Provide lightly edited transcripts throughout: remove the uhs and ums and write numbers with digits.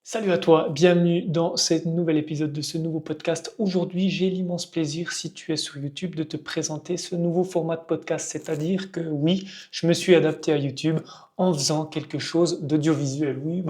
Salut à toi, bienvenue dans ce nouvel épisode de ce nouveau podcast. Aujourd'hui, j'ai l'immense plaisir, si tu es sur YouTube, de te présenter ce nouveau format de podcast. C'est-à-dire que oui, je me suis adapté à YouTube en faisant quelque chose d'audiovisuel. Oui,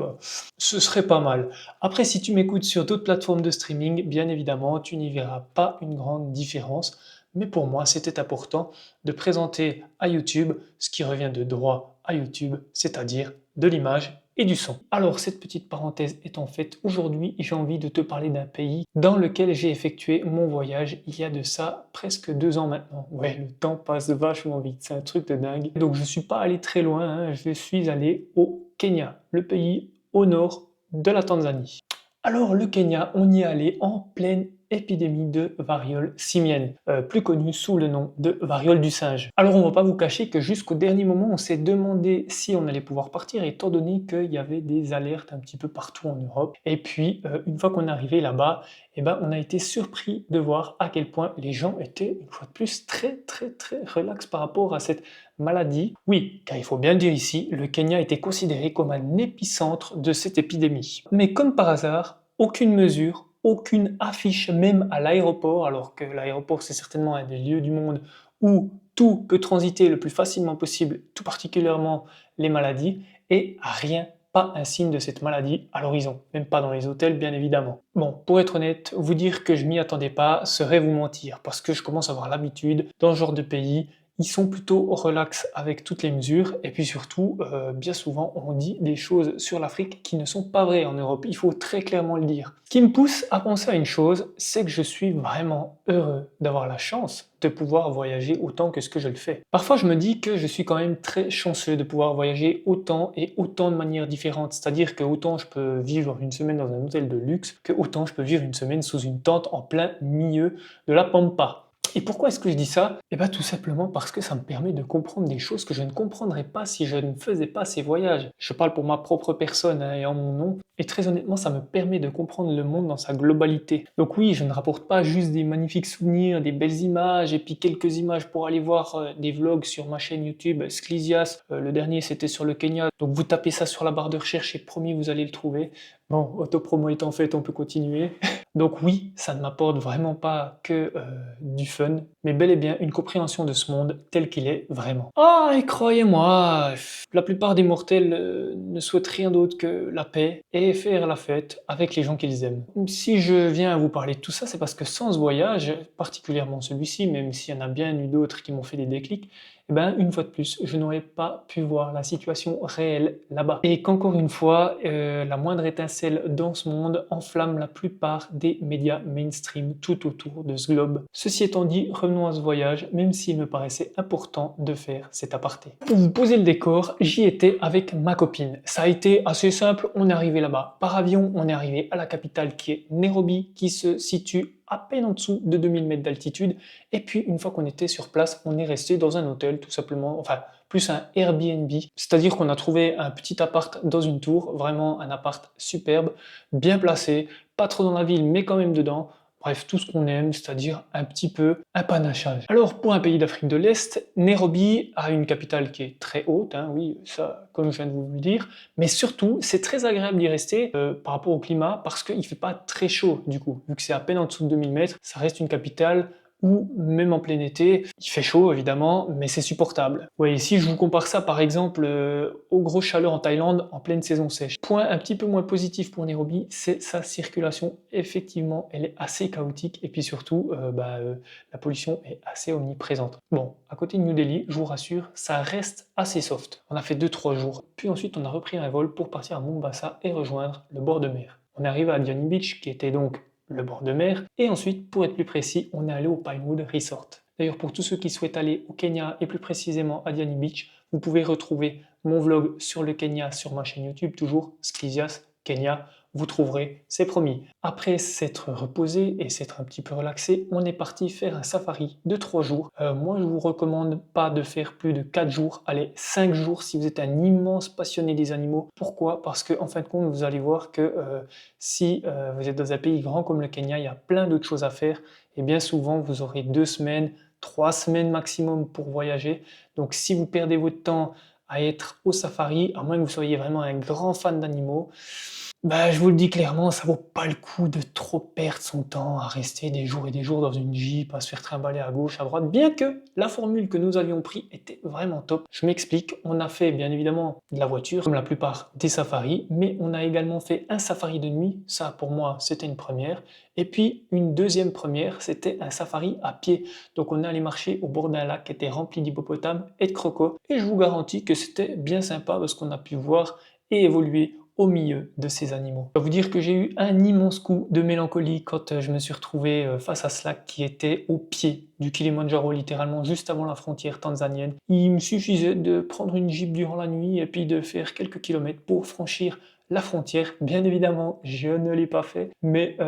ce serait pas mal. Après, si tu m'écoutes sur d'autres plateformes de streaming, bien évidemment, tu n'y verras pas une grande différence. Mais pour moi, c'était important de présenter à YouTube ce qui revient de droit à YouTube, c'est-à-dire de l'image et du son. Alors, cette petite parenthèse étant faite, aujourd'hui, j'ai envie de te parler d'un pays dans lequel j'ai effectué mon voyage il y a de ça presque 2 ans maintenant. Ouais, le temps passe vachement vite, c'est un truc de dingue. Donc, je suis pas allé très loin, hein, je suis allé au Kenya, le pays au nord de la Tanzanie. Alors, le Kenya, on y est allé en pleine épidémie de variole simienne, plus connue sous le nom de variole du singe. Alors on va pas vous cacher que jusqu'au dernier moment, on s'est demandé si on allait pouvoir partir, étant donné qu'il y avait des alertes un petit peu partout en Europe. Et puis, une fois qu'on est arrivé là-bas, eh ben, on a été surpris de voir à quel point les gens étaient, une fois de plus, très relax par rapport à cette maladie. Oui, car il faut bien le dire ici, le Kenya était considéré comme un épicentre de cette épidémie. Mais comme par hasard, aucune mesure, aucune affiche même à l'aéroport, alors que l'aéroport c'est certainement un des lieux du monde où tout peut transiter le plus facilement possible, tout particulièrement les maladies, et rien, pas un signe de cette maladie à l'horizon, même pas dans les hôtels bien évidemment. Bon, pour être honnête, vous dire que je m'y attendais pas serait vous mentir, parce que je commence à avoir l'habitude dans ce genre de pays. Ils sont plutôt relax avec toutes les mesures et puis surtout, bien souvent, on dit des choses sur l'Afrique qui ne sont pas vraies en Europe. Il faut très clairement le dire. Ce qui me pousse à penser à une chose, c'est que je suis vraiment heureux d'avoir la chance de pouvoir voyager autant que ce que je le fais. Parfois, je me dis que je suis quand même très chanceux de pouvoir voyager autant et autant de manières différentes. C'est-à-dire que autant je peux vivre une semaine dans un hôtel de luxe, que autant je peux vivre une semaine sous une tente en plein milieu de la pampa. Et pourquoi est-ce que je dis ça? Eh bien tout simplement parce que ça me permet de comprendre des choses que je ne comprendrais pas si je ne faisais pas ces voyages. Je parle pour ma propre personne hein, et en mon nom, et très honnêtement ça me permet de comprendre le monde dans sa globalité. Donc oui, je ne rapporte pas juste des magnifiques souvenirs, des belles images, et puis quelques images pour aller voir des vlogs sur ma chaîne YouTube, Sclisias, le dernier c'était sur le Kenya, donc vous tapez ça sur la barre de recherche et promis vous allez le trouver. Bon, autopromo étant faite, on peut continuer. Donc oui, ça ne m'apporte vraiment pas que du fun, mais bel et bien une compréhension de ce monde tel qu'il est vraiment. Ah, et croyez-moi, la plupart des mortels ne souhaitent rien d'autre que la paix et faire la fête avec les gens qu'ils aiment. Si je viens à vous parler de tout ça, c'est parce que sans ce voyage, particulièrement celui-ci, même s'il y en a bien eu d'autres qui m'ont fait des déclics, eh ben, une fois de plus, je n'aurais pas pu voir la situation réelle là-bas. Et qu'encore une fois, la moindre étincelle dans ce monde enflamme la plupart des médias mainstream tout autour de ce globe. Ceci étant dit, revenons à ce voyage, même s'il me paraissait important de faire cet aparté. Pour vous poser le décor, j'y étais avec ma copine. Ça a été assez simple, on est arrivé là-bas par avion, on est arrivé à la capitale qui est Nairobi, qui se situe à peine en dessous de 2000 mètres d'altitude. Et puis, une fois qu'on était sur place, on est resté dans un hôtel, tout simplement, enfin, plus un Airbnb. C'est-à-dire qu'on a trouvé un petit appart dans une tour, vraiment un appart superbe, bien placé, pas trop dans la ville, mais quand même dedans. Bref, tout ce qu'on aime, c'est-à-dire un petit peu un panachage. Alors, pour un pays d'Afrique de l'Est, Nairobi a une capitale qui est très haute, hein, oui, ça, comme je viens de vous le dire, mais surtout, c'est très agréable d'y rester par rapport au climat, parce qu'il ne fait pas très chaud, du coup. Vu que c'est à peine en dessous de 2000 mètres, ça reste une capitale où, même en plein été, il fait chaud évidemment, mais c'est supportable. Ouais, ici je vous compare ça par exemple aux grosses chaleurs en Thaïlande en pleine saison sèche. Point un petit peu moins positif pour Nairobi, c'est sa circulation. Effectivement, elle est assez chaotique et puis surtout, la pollution est assez omniprésente. Bon, à côté de New Delhi, je vous rassure, ça reste assez soft. On a fait 2-3 jours, puis ensuite on a repris un vol pour partir à Mombasa et rejoindre le bord de mer. On est arrivé à Diani Beach, qui était donc le bord de mer, et ensuite, pour être plus précis, on est allé au Pinewood Resort. D'ailleurs, pour tous ceux qui souhaitent aller au Kenya et plus précisément à Diani Beach, vous pouvez retrouver mon vlog sur le Kenya sur ma chaîne YouTube, toujours Sclisias Kenya, vous trouverez, c'est promis. Après s'être reposé et s'être un petit peu relaxé, on est parti faire un safari de 3 jours. Moi, je vous recommande pas de faire plus de 4 jours, allez, 5 jours si vous êtes un immense passionné des animaux. Pourquoi? Parce que en fin de compte, vous allez voir que si vous êtes dans un pays grand comme le Kenya, il y a plein d'autres choses à faire et bien souvent, vous aurez 2 semaines, 3 semaines maximum pour voyager. Donc si vous perdez votre temps à être au safari, à moins que vous soyez vraiment un grand fan d'animaux, Bah, je vous le dis clairement, ça vaut pas le coup de trop perdre son temps à rester des jours et des jours dans une Jeep, à se faire trimballer à gauche, à droite, bien que la formule que nous avions pris était vraiment top. Je m'explique, on a fait bien évidemment de la voiture, comme la plupart des safaris, mais on a également fait un safari de nuit, ça pour moi c'était une première, et puis une deuxième première, c'était un safari à pied. Donc on est allé marcher au bord d'un lac qui était rempli d'hippopotames et de crocos, et je vous garantis que c'était bien sympa parce qu'on a pu voir et évoluer au milieu de ces animaux. Je dois vous dire que j'ai eu un immense coup de mélancolie quand je me suis retrouvé face à ce lac qui était au pied du Kilimandjaro, littéralement juste avant la frontière tanzanienne. Il me suffisait de prendre une jeep durant la nuit et puis de faire quelques kilomètres pour franchir la frontière. Bien évidemment, je ne l'ai pas fait, mais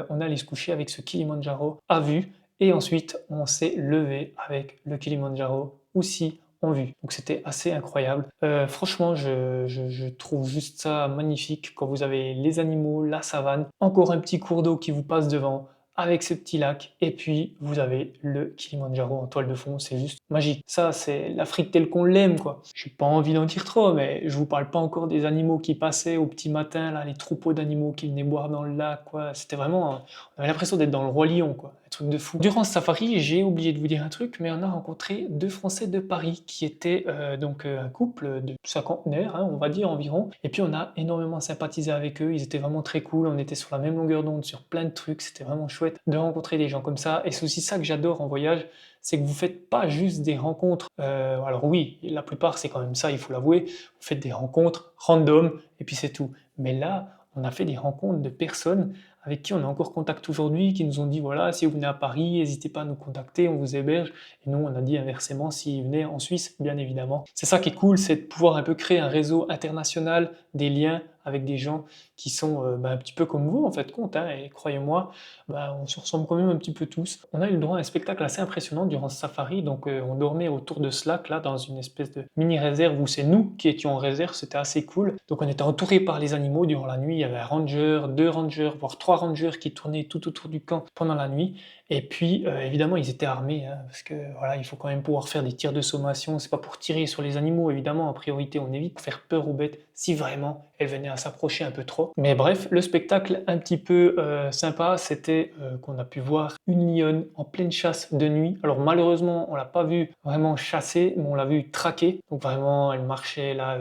on allait se coucher avec ce Kilimandjaro à vue et ensuite on s'est levé avec le Kilimandjaro aussi en vue. Donc c'était assez incroyable. Franchement, je trouve juste ça magnifique quand vous avez les animaux, la savane, encore un petit cours d'eau qui vous passe devant, avec ce petit lac, et puis vous avez le Kilimandjaro en toile de fond, c'est juste magique. Ça, c'est l'Afrique telle qu'on l'aime, quoi. J'ai pas envie d'en dire trop, mais je vous parle pas encore des animaux qui passaient au petit matin, là, les troupeaux d'animaux qui venaient boire dans le lac, quoi. C'était vraiment, on avait l'impression d'être dans le Roi Lion, quoi. Un truc de fou. Durant ce safari, j'ai oublié de vous dire un truc, mais on a rencontré deux Français de Paris qui étaient un couple de cinquantenaires, hein, on va dire environ. Et puis on a énormément sympathisé avec eux, ils étaient vraiment très cool, on était sur la même longueur d'onde sur plein de trucs, c'était vraiment chouette de rencontrer des gens comme ça. Et c'est aussi ça que j'adore en voyage, c'est que vous faites pas juste des rencontres. Alors oui, la plupart c'est quand même ça, il faut l'avouer. Vous faites des rencontres random et puis c'est tout. Mais là, on a fait des rencontres de personnes avec qui on est encore contact aujourd'hui, qui nous ont dit voilà, si vous venez à Paris, n'hésitez pas à nous contacter, on vous héberge. Et nous, on a dit inversement, s'ils venaient en Suisse, bien évidemment. C'est ça qui est cool, c'est de pouvoir un peu créer un réseau international, des liens avec des gens qui sont un petit peu comme vous en fait compte, hein, et croyez-moi, on se ressemble quand même un petit peu tous. On a eu le droit à un spectacle assez impressionnant durant ce safari, donc on dormait autour de ce lac là dans une espèce de mini réserve où c'est nous qui étions en réserve, c'était assez cool. Donc on était entouré par les animaux durant la nuit, il y avait un ranger, deux rangers, voire trois rangers qui tournaient tout autour du camp pendant la nuit. Et puis évidemment ils étaient armés, hein, parce que voilà, il faut quand même pouvoir faire des tirs de sommation, c'est pas pour tirer sur les animaux évidemment, en priorité on évite de faire peur aux bêtes si vraiment elles venaient à s'approcher un peu trop. Mais bref, le spectacle un petit peu sympa, c'était qu'on a pu voir une lionne en pleine chasse de nuit. Alors malheureusement, on l'a pas vu vraiment chasser, mais on l'a vu traquer. Donc vraiment, elle marchait là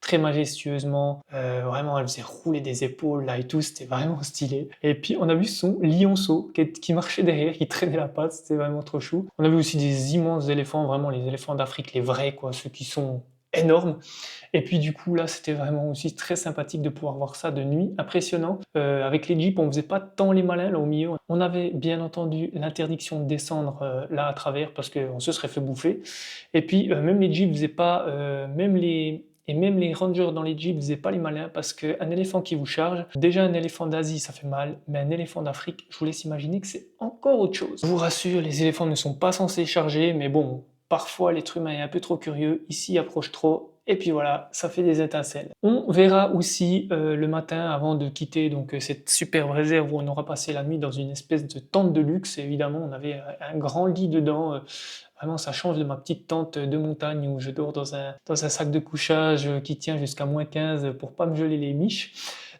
très majestueusement. Vraiment, elle faisait rouler des épaules là et tout, c'était vraiment stylé. Et puis on a vu son lionceau qui marchait derrière, qui traînait la patte, c'était vraiment trop chou. On a vu aussi des immenses éléphants, vraiment les éléphants d'Afrique, les vrais quoi, ceux qui sont énormes. Et puis du coup là c'était vraiment aussi très sympathique de pouvoir voir ça de nuit, impressionnant. Avec les jeeps on faisait pas tant les malins là au milieu. On avait bien entendu l'interdiction de descendre là à travers parce qu'on se serait fait bouffer. Et puis même les jeeps faisaient pas, même les rangers dans les jeeps faisaient pas les malins parce qu'un éléphant qui vous charge, déjà un éléphant d'Asie ça fait mal, mais un éléphant d'Afrique, je vous laisse imaginer que c'est encore autre chose. Je vous rassure, les éléphants ne sont pas censés charger, mais bon, parfois l'être humain est un peu trop curieux, ici approche trop, et puis voilà, ça fait des étincelles. On verra aussi le matin avant de quitter donc cette superbe réserve où on aura passé la nuit dans une espèce de tente de luxe. Évidemment, on avait un grand lit dedans. Vraiment, ça change de ma petite tente de montagne où je dors dans un sac de couchage qui tient jusqu'à -15 pour pas me geler les miches.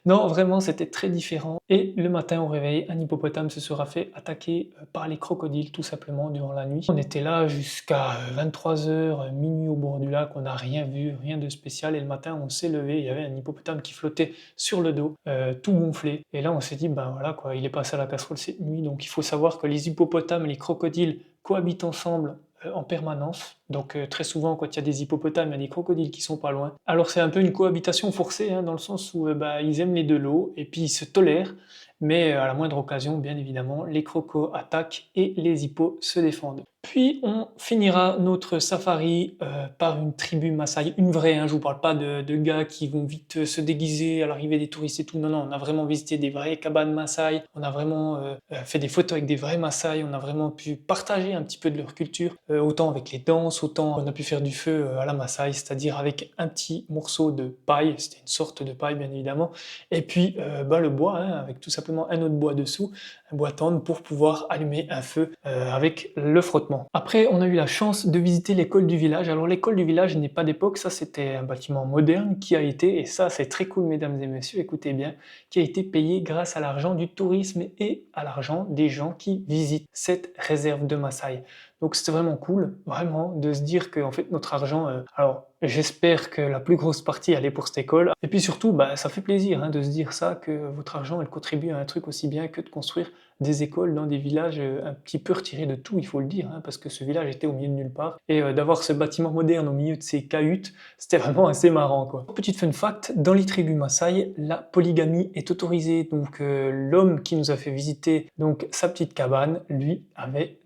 Non, vraiment, c'était très différent. Et le matin au réveil, un hippopotame se sera fait attaquer par les crocodiles, tout simplement, durant la nuit. On était là jusqu'à 23h, minuit au bord du lac, on n'a rien vu, rien de spécial. Et le matin, on s'est levé, il y avait un hippopotame qui flottait sur le dos, tout gonflé. Et là, on s'est dit, ben voilà, quoi, il est passé à la casserole cette nuit. Donc il faut savoir que les hippopotames et les crocodiles cohabitent ensemble en permanence. Donc très souvent, quand il y a des hippopotames, il y a des crocodiles qui sont pas loin. Alors c'est un peu une cohabitation forcée, hein, dans le sens où ils aiment les deux l'eau et puis ils se tolèrent, mais à la moindre occasion, bien évidemment, les crocos attaquent et les hippos se défendent. Puis on finira notre safari par une tribu Maasai, une vraie, hein, je vous parle pas de gars qui vont vite se déguiser à l'arrivée des touristes et tout, non, non, on a vraiment visité des vraies cabanes Maasai, on a vraiment fait des photos avec des vrais Maasai, on a vraiment pu partager un petit peu de leur culture, autant avec les danses, sautant, on a pu faire du feu à la Maasai, c'est-à-dire avec un petit morceau de paille, c'était une sorte de paille bien évidemment, et puis le bois, hein, avec tout simplement un autre bois dessous, un bois tendre pour pouvoir allumer un feu avec le frottement. Après, on a eu la chance de visiter l'école du village. Alors l'école du village n'est pas d'époque, ça c'était un bâtiment moderne qui a été, et ça c'est très cool mesdames et messieurs, écoutez bien, qui a été payé grâce à l'argent du tourisme et à l'argent des gens qui visitent cette réserve de Maasai. Donc c'était vraiment cool, vraiment, de se dire que en fait notre argent, alors j'espère que la plus grosse partie allait pour cette école. Et puis surtout, bah, ça fait plaisir hein, de se dire ça, que votre argent elle contribue à un truc aussi bien que de construire des écoles dans des villages un petit peu retirés de tout, il faut le dire, hein, parce que ce village était au milieu de nulle part. Et d'avoir ce bâtiment moderne au milieu de ces cahutes, c'était vraiment assez marrant, quoi. Petite fun fact, dans les tribus Maasai, la polygamie est autorisée. Donc l'homme qui nous a fait visiter donc sa petite cabane, lui, avait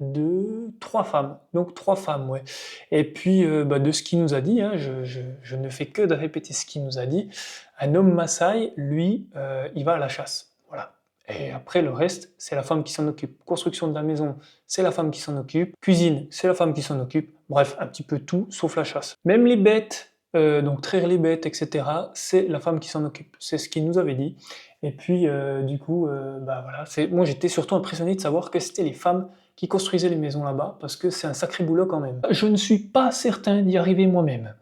trois femmes. Donc 3 femmes, ouais. Et puis de ce qu'il nous a dit, hein, je ne fais que de répéter ce qu'il nous a dit, un homme Maasai, lui, il va à la chasse. Voilà. Et après, le reste, c'est la femme qui s'en occupe. Construction de la maison, c'est la femme qui s'en occupe. Cuisine, c'est la femme qui s'en occupe. Bref, un petit peu tout, sauf la chasse. Même les bêtes, donc traire les bêtes, etc., c'est la femme qui s'en occupe. C'est ce qu'il nous avait dit. Et puis, du coup, voilà. Moi, j'étais surtout impressionné de savoir que c'était les femmes qui construisaient les maisons là-bas, parce que c'est un sacré boulot quand même. Je ne suis pas certain d'y arriver moi-même.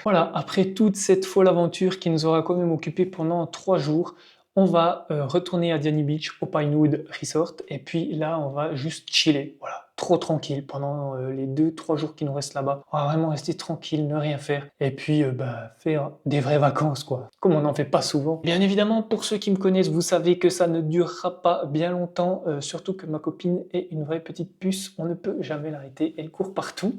Voilà, après toute cette folle aventure qui nous aura quand même occupé pendant 3 jours, on va retourner à Diani Beach, au Pinewood Resort, et puis là, on va juste chiller, voilà, trop tranquille pendant les 2-3 jours qui nous restent là-bas. On va vraiment rester tranquille, ne rien faire, et puis faire des vraies vacances, quoi, comme on n'en fait pas souvent. Bien évidemment, pour ceux qui me connaissent, vous savez que ça ne durera pas bien longtemps, surtout que ma copine est une vraie petite puce, on ne peut jamais l'arrêter, elle court partout.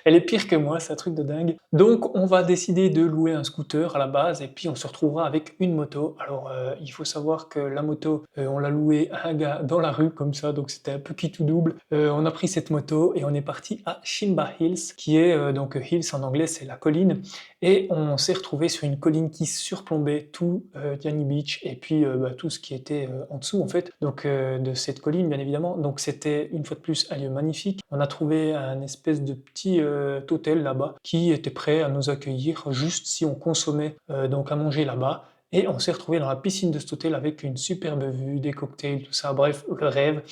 Elle est pire que moi, c'est un truc de dingue. Donc on va décider de louer un scooter à la base et puis on se retrouvera avec une moto. Alors il faut savoir que la moto, on l'a louée à un gars dans la rue comme ça, donc c'était un peu qui tout double. On a pris cette moto et on est parti à Shimba Hills, qui est donc Hills en anglais, c'est la colline. Et on s'est retrouvé sur une colline qui surplombait tout Diani Beach et puis tout ce qui était en dessous en fait, donc de cette colline bien évidemment. Donc c'était une fois de plus un lieu magnifique. On a trouvé un espèce de petit hôtel là-bas qui était prêt à nous accueillir juste si on consommait donc à manger là-bas. Et on s'est retrouvé dans la piscine de cet hôtel avec une superbe vue, des cocktails, tout ça, bref, le rêve.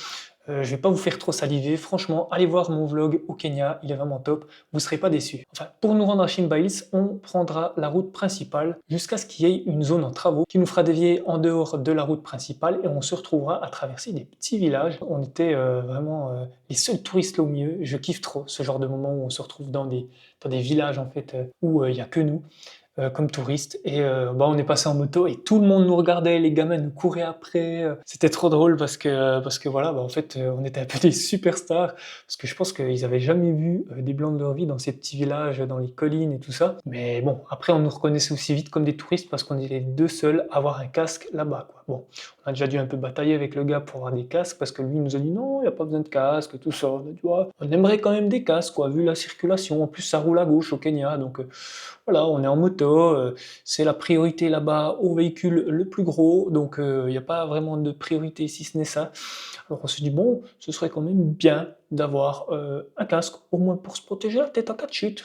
Je vais pas vous faire trop saliver, franchement, allez voir mon vlog au Kenya, il est vraiment top, vous serez pas déçus. Enfin, pour nous rendre à Shimba Hills, on prendra la route principale jusqu'à ce qu'il y ait une zone en travaux qui nous fera dévier en dehors de la route principale et on se retrouvera à traverser des petits villages. On était vraiment les seuls touristes là au milieu, je kiffe trop ce genre de moment où on se retrouve dans des villages en fait où il y a que nous. Comme touristes et on est passé en moto et tout le monde nous regardait, les gamins nous couraient après, c'était trop drôle parce que voilà, en fait on était un peu des superstars parce que je pense qu'ils avaient jamais vu des blancs de leur vie dans ces petits villages, dans les collines et tout ça, mais bon, après on nous reconnaissait aussi vite comme des touristes parce qu'on est les 2 seuls à avoir un casque là-bas, quoi. Bon, on a déjà dû un peu batailler avec le gars pour avoir des casques parce que lui il nous a dit non, il n'y a pas besoin de casque, tout ça. On a dit ouais, on aimerait quand même des casques, quoi, vu la circulation, en plus ça roule à gauche au Kenya, donc voilà, on est en moto, c'est la priorité là-bas au véhicule le plus gros, donc il n'y a pas vraiment de priorité si ce n'est ça. Alors on s'est dit bon, ce serait quand même bien d'avoir un casque, au moins pour se protéger la tête en cas de chute.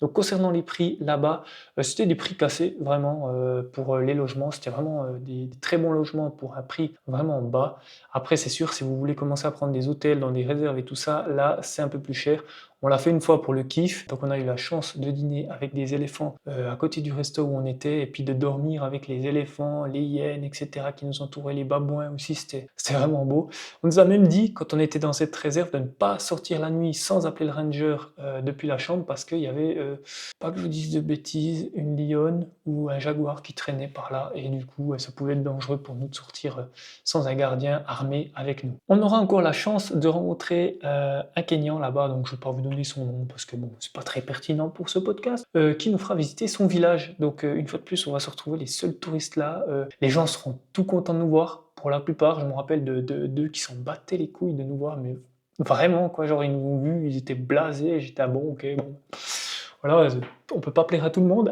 Donc concernant les prix là-bas, c'était des prix cassés vraiment pour les logements, c'était vraiment des très bons logements pour un prix vraiment bas. Après c'est sûr, si vous voulez commencer à prendre des hôtels dans des réserves et tout ça, là c'est un peu plus cher. On l'a fait une fois pour le kiff, donc on a eu la chance de dîner avec des éléphants à côté du resto où on était, et puis de dormir avec les éléphants, les hyènes, etc. qui nous entouraient, les babouins aussi, c'était vraiment beau. On nous a même dit, quand on était dans cette réserve, de ne pas sortir la nuit sans appeler le ranger depuis la chambre, parce qu'il y avait, pas que je vous dise de bêtises, une lionne ou un jaguar qui traînait par là, et du coup ça pouvait être dangereux pour nous de sortir sans un gardien armé avec nous. On aura encore la chance de rencontrer un Kenyan là-bas, donc je ne vais pas vous donner son nom parce que bon, c'est pas très pertinent pour ce podcast, qui nous fera visiter son village. Donc une fois de plus, on va se retrouver les seuls touristes là. Les gens seront tout contents de nous voir. Pour la plupart, je me rappelle d'eux qui s'en battaient les couilles de nous voir, mais vraiment quoi, genre ils nous ont vus, ils étaient blasés, j'étais bon, ok, bon. Voilà, on peut pas plaire à tout le monde.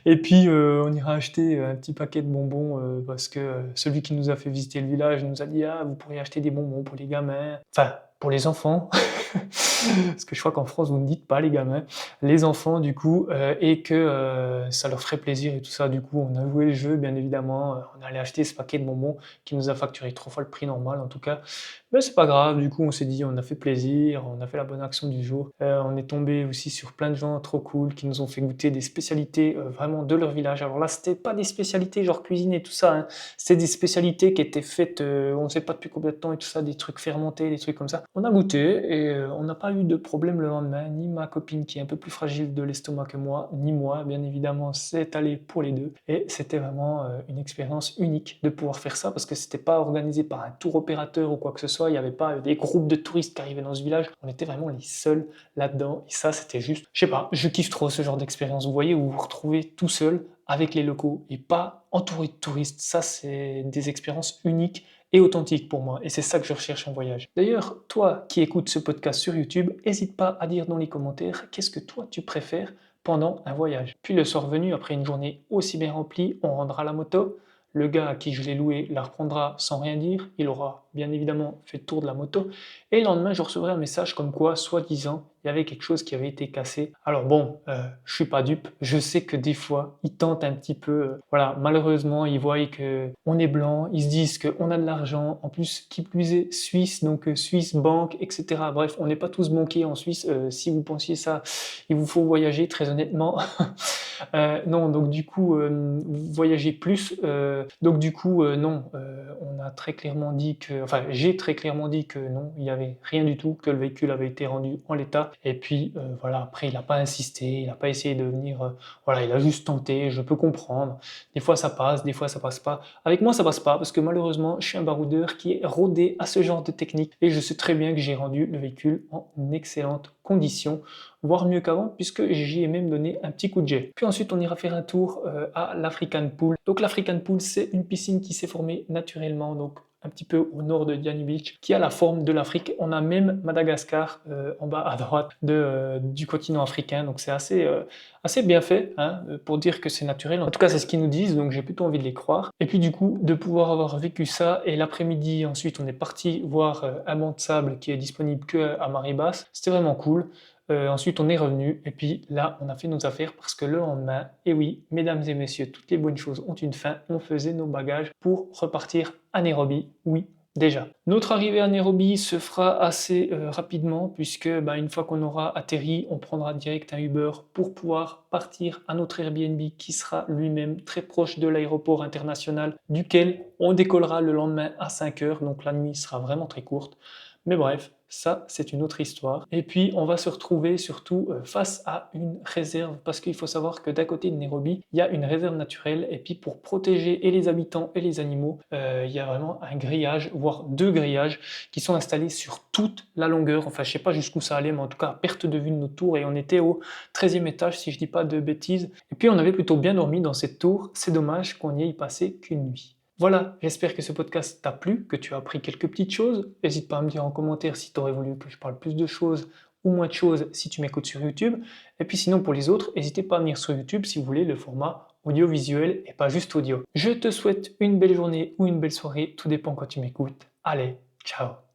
Et puis on ira acheter un petit paquet de bonbons parce que celui qui nous a fait visiter le village nous a dit ah vous pourriez acheter des bonbons pour les gamins. Enfin pour les enfants, parce que je crois qu'en France, vous ne dites pas les gamins, les enfants du coup, et que ça leur ferait plaisir et tout ça. Du coup, on a joué le jeu, bien évidemment, on allait acheter ce paquet de bonbons qui nous a facturé 3 fois le prix normal en tout cas. Mais c'est pas grave, du coup, on s'est dit, on a fait plaisir, on a fait la bonne action du jour. On est tombé aussi sur plein de gens trop cool qui nous ont fait goûter des spécialités vraiment de leur village. Alors là, c'était pas des spécialités genre cuisine et tout ça, hein. C'était des spécialités qui étaient faites, on ne sait pas depuis combien de temps et tout ça, des trucs fermentés, des trucs comme ça. On a goûté et on n'a pas eu de problème le lendemain, ni ma copine qui est un peu plus fragile de l'estomac que moi, ni moi, bien évidemment, c'est allé pour les deux. Et c'était vraiment une expérience unique de pouvoir faire ça parce que c'était pas organisé par un tour opérateur ou quoi que ce soit, il n'y avait pas des groupes de touristes qui arrivaient dans ce village, on était vraiment les seuls là-dedans et ça c'était juste, je sais pas, je kiffe trop ce genre d'expérience, vous voyez, où vous vous retrouvez tout seul avec les locaux et pas entouré de touristes, ça c'est des expériences uniques et authentiques pour moi et c'est ça que je recherche en voyage. D'ailleurs, toi qui écoutes ce podcast sur YouTube, n'hésite pas à dire dans les commentaires qu'est-ce que toi tu préfères pendant un voyage. Puis le soir venu, après une journée aussi bien remplie, on rendra la moto. Le gars à qui je l'ai loué la reprendra sans rien dire, il aura bien évidemment fait le tour de la moto, et le lendemain je recevrai un message comme quoi, soi-disant, il y avait quelque chose qui avait été cassé. Alors bon, je suis pas dupe, je sais que des fois, ils tentent un petit peu, voilà, malheureusement, ils voient que on est blanc, ils se disent qu'on a de l'argent, en plus, qui plus est, Suisse, donc Suisse, banque, etc. Bref, on n'est pas tous banquiers en Suisse, si vous pensiez ça, il vous faut voyager, très honnêtement. Non, donc du coup, vous voyagez plus. Donc du coup, non, on a très clairement dit que, enfin, j'ai très clairement dit que non, il n'y avait rien du tout, que le véhicule avait été rendu en l'état. Et puis voilà, après, il n'a pas insisté, il n'a pas essayé de venir, voilà, il a juste tenté. Je peux comprendre. Des fois, ça passe, des fois, ça passe pas. Avec moi, ça passe pas parce que malheureusement, je suis un baroudeur qui est rodé à ce genre de technique et je sais très bien que j'ai rendu le véhicule en excellentes conditions, voire mieux qu'avant, puisque j'y ai même donné un petit coup de jet. Puis ensuite, on ira faire un tour à l'African Pool. Donc l'African Pool, c'est une piscine qui s'est formée naturellement, donc un petit peu au nord de Diani Beach, qui a la forme de l'Afrique. On a même Madagascar en bas à droite du continent africain, donc c'est assez bien fait hein, pour dire que c'est naturel. En tout cas, c'est ce qu'ils nous disent, donc j'ai plutôt envie de les croire. Et puis du coup, de pouvoir avoir vécu ça, et l'après-midi, ensuite, on est parti voir un banc de sable qui est disponible que à marée basse. C'était vraiment cool. Ensuite, on est revenu et puis là, on a fait nos affaires parce que le lendemain, et oui, mesdames et messieurs, toutes les bonnes choses ont une fin, on faisait nos bagages pour repartir à Nairobi. Oui, déjà. Notre arrivée à Nairobi se fera assez rapidement puisque une fois qu'on aura atterri, on prendra direct un Uber pour pouvoir partir à notre Airbnb qui sera lui-même très proche de l'aéroport international duquel on décollera le lendemain à 5 heures, donc la nuit sera vraiment très courte. Mais bref, ça c'est une autre histoire. Et puis on va se retrouver surtout face à une réserve parce qu'il faut savoir que d'un côté de Nairobi, il y a une réserve naturelle et puis pour protéger et les habitants et les animaux, il y a vraiment un grillage, voire deux grillages qui sont installés sur toute la longueur. Enfin, je sais pas jusqu'où ça allait, mais en tout cas à perte de vue de notre tour et on était au 13e étage si je dis pas de bêtises. Et puis on avait plutôt bien dormi dans cette tour, c'est dommage qu'on n'y ait passé qu'une nuit. Voilà, j'espère que ce podcast t'a plu, que tu as appris quelques petites choses. N'hésite pas à me dire en commentaire si tu aurais voulu que je parle plus de choses ou moins de choses si tu m'écoutes sur YouTube. Et puis sinon pour les autres, n'hésitez pas à venir sur YouTube si vous voulez le format audiovisuel et pas juste audio. Je te souhaite une belle journée ou une belle soirée, tout dépend quand tu m'écoutes. Allez, ciao!